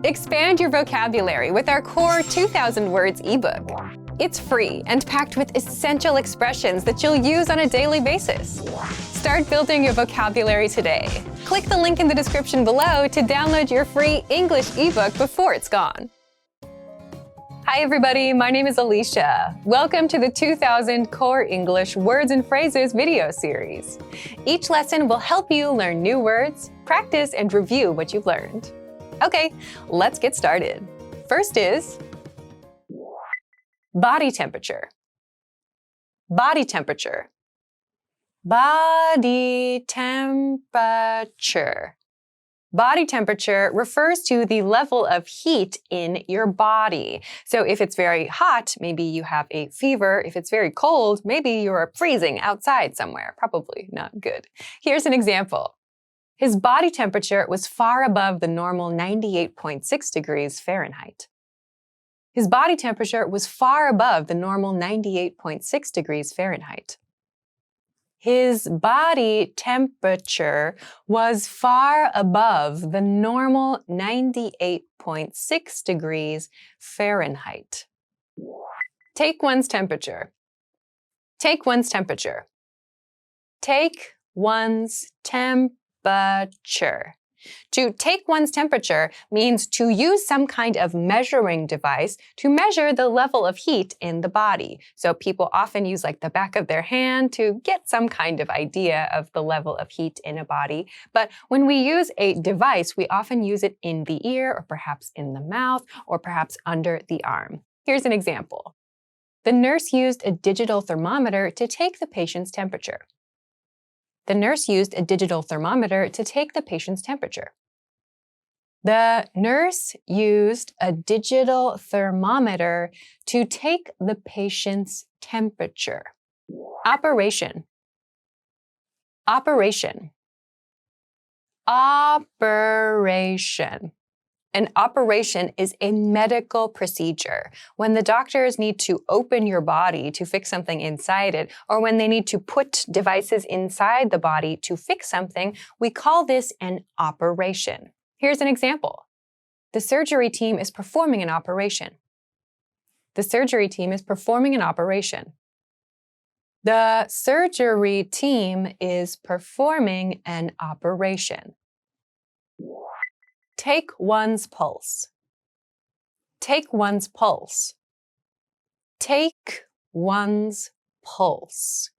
Expand your vocabulary with our Core 2,000 Words ebook. It's free and packed with essential expressions that you'll use on a daily basis. Start building your vocabulary today. Click the link in the description below to download your free English ebook before it's gone. Hi everybody, my name is Alicia. Welcome to the 2000 Core English Words and Phrases video series. Each lesson will help you learn new words, practice and review what you've learned. Okay, let's get started. First is body temperature. Body temperature. Body temperature. Body temperature refers to the level of heat in your body. So if it's very hot, maybe you have a fever. If it's very cold, maybe you're freezing outside somewhere. Probably not good. Here's an example. His body temperature was far above the normal 98.6 degrees Fahrenheit. His body temperature was far above the normal 98.6 degrees Fahrenheit. His body temperature was far above the normal 98.6 degrees Fahrenheit. Take one's temperature. Take one's temperature. Take one's temperature. To take one's temperature means to use some kind of measuring device to measure the level of heat in the body. So people often use like the back of their hand to get some kind of idea of the level of heat in a body. But when we use a device, we often use it in the ear or perhaps in the mouth or perhaps under the arm. Here's an example. The nurse used a digital thermometer to take the patient's temperature. The nurse used a digital thermometer to take the patient's temperature. The nurse used a digital thermometer to take the patient's temperature. Operation. Operation. Operation. An operation is a medical procedure. When the doctors need to open your body to fix something inside it, or when they need to put devices inside the body to fix something, we call this an operation. Here's an example. The surgery team is performing an operation. The surgery team is performing an operation. The surgery team is performing an operation. Take one's pulse. Take one's pulse. Take one's pulse.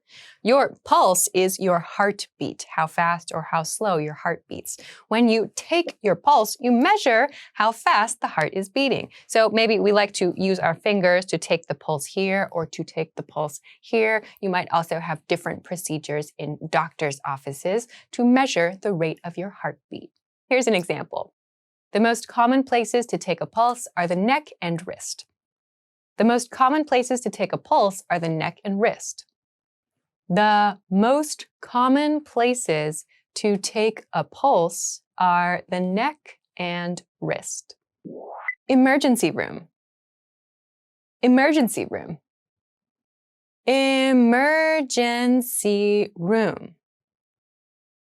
Your pulse is your heartbeat, how fast or how slow your heart beats. When you take your pulse, you measure how fast the heart is beating. So maybe we like to use our fingers to take the pulse here or to take the pulse here. You might also have different procedures in doctors' offices to measure the rate of your heartbeat. Here's an example. The most common places to take a pulse are the neck and wrist. The most common places to take a pulse are the neck and wrist. The most common places to take a pulse are the neck and wrist. Emergency room. Emergency room. Emergency room.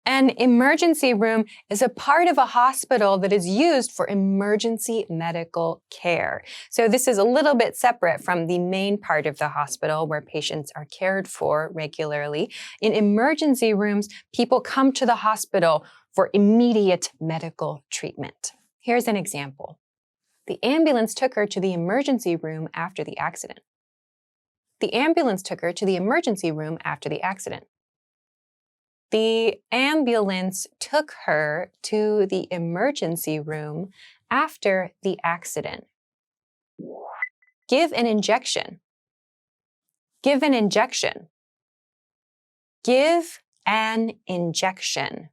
An emergency room is a part of a hospital that is used for emergency medical care. So this is a little bit separate from the main part of the hospital where patients are cared for regularly. In emergency rooms, people come to the hospital for immediate medical treatment. Here's an example. The ambulance took her to the emergency room after the accident. The ambulance took her to the emergency room after the accident. The ambulance took her to the emergency room after the accident. Give an injection. Give an injection. Give an injection.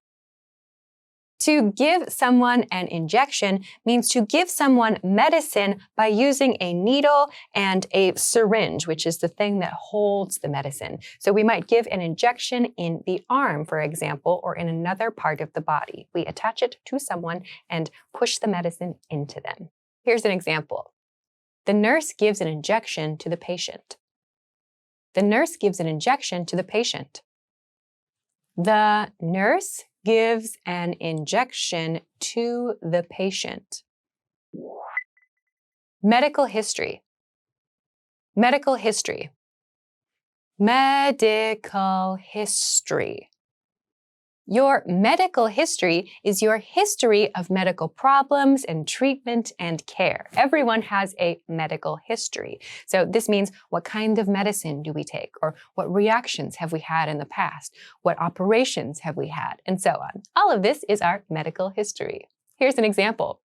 To give someone an injection means to give someone medicine by using a needle and a syringe, which is the thing that holds the medicine. So we might give an injection in the arm, for example, or in another part of the body. We attach it to someone and push the medicine into them. Here's an example. The nurse gives an injection to the patient. The nurse gives an injection to the patient. The nurse gives an injection to the patient. Medical history. Medical history. Medical history. Your medical history is your history of medical problems and treatment and care. Everyone has a medical history. So this means what kind of medicine do we take, or what reactions have we had in the past, what operations have we had, and so on. All of this is our medical history. Here's an example.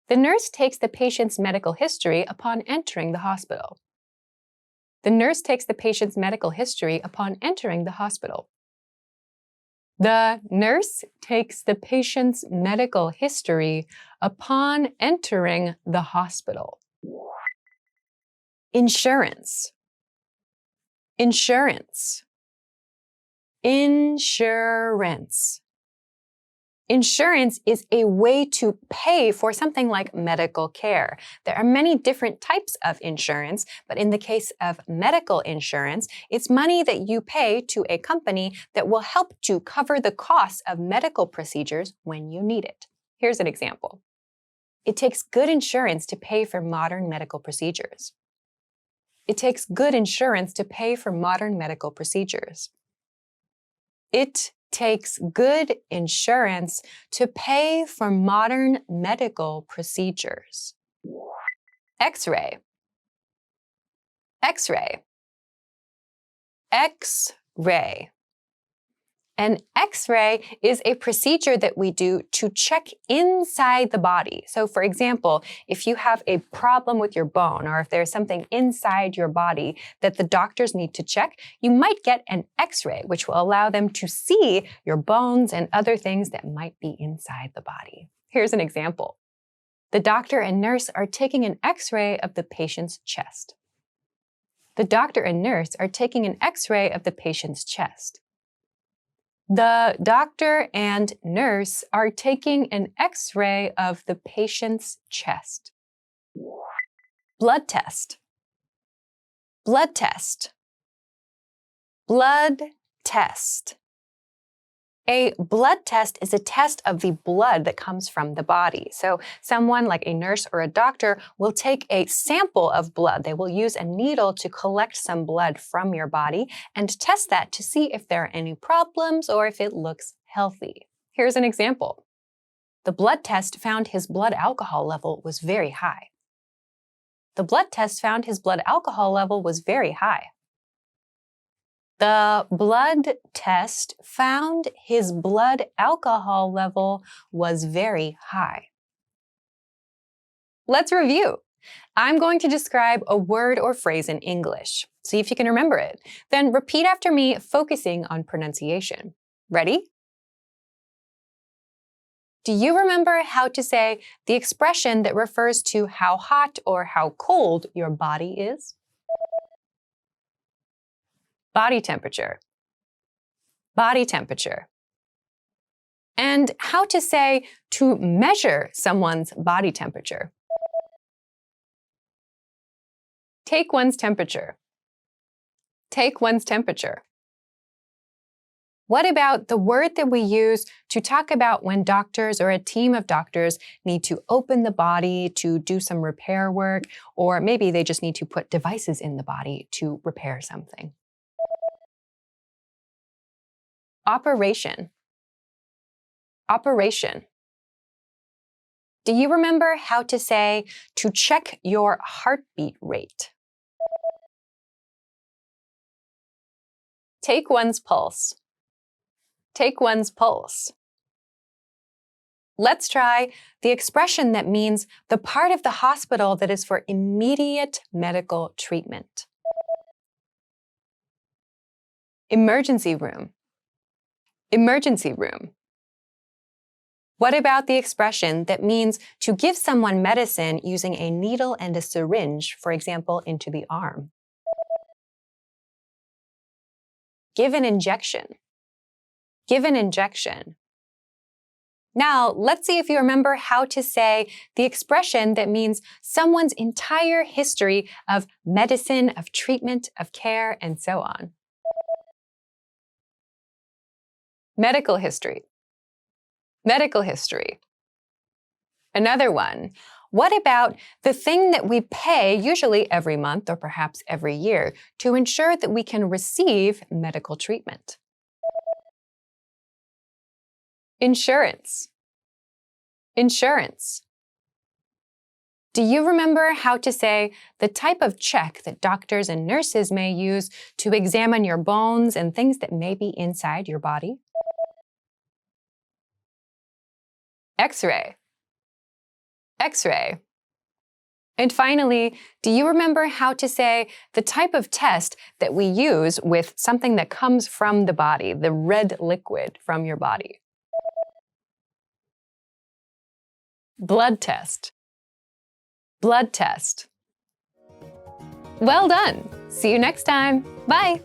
The nurse takes the patient's medical history upon entering the hospital. The nurse takes the patient's medical history upon entering the hospital. The nurse takes the patient's medical history upon entering the hospital. Insurance. Insurance. Insurance. Insurance is a way to pay for something like medical care. There are many different types of insurance, but in the case of medical insurance, it's money that you pay to a company that will help to cover the costs of medical procedures when you need it. Here's an example. It takes good insurance to pay for modern medical procedures. It takes good insurance to pay for modern medical procedures. It takes good insurance to pay for modern medical procedures. X-ray. X-ray. X-ray. An X-ray is a procedure that we do to check inside the body. So for example, if you have a problem with your bone, or if there's something inside your body that the doctors need to check, you might get an X-ray, which will allow them to see your bones and other things that might be inside the body. Here's an example. The doctor and nurse are taking an X-ray of the patient's chest. The doctor and nurse are taking an X-ray of the patient's chest. The doctor and nurse are taking an X-ray of the patient's chest. Blood test. Blood test. Blood test. A blood test is a test of the blood that comes from the body. So someone like a nurse or a doctor will take a sample of blood. They will use a needle to collect some blood from your body and test that to see if there are any problems or if it looks healthy. Here's an example. The blood test found his blood alcohol level was very high. The blood test found his blood alcohol level was very high. The blood test found his blood alcohol level was very high. Let's review. I'm going to describe a word or phrase in English. See if you can remember it. Then repeat after me, focusing on pronunciation. Ready? Do you remember how to say the expression that refers to how hot or how cold your body is? Body temperature. Body temperature. And how to say to measure someone's body temperature. Take one's temperature. Take one's temperature. What about the word that we use to talk about when doctors or a team of doctors need to open the body to do some repair work, or maybe they just need to put devices in the body to repair something? Operation. Operation. Do you remember how to say to check your heartbeat rate? Take one's pulse. Take one's pulse. Let's try the expression that means the part of the hospital that is for immediate medical treatment. Emergency room. Emergency room. What about the expression that means to give someone medicine using a needle and a syringe, for example, into the arm? Give an injection. Give an injection. Now, let's see if you remember how to say the expression that means someone's entire history of medicine, of treatment, of care, and so on. Medical history. Medical history. Another one. What about the thing that we pay, usually every month or perhaps every year, to ensure that we can receive medical treatment? Insurance. Insurance. Do you remember how to say the type of check that doctors and nurses may use to examine your bones and things that may be inside your body? X-ray. X-ray. And finally, do you remember how to say the type of test that we use with something that comes from the body, the red liquid from your body? Blood test. Blood test. Well done. See you next time. Bye.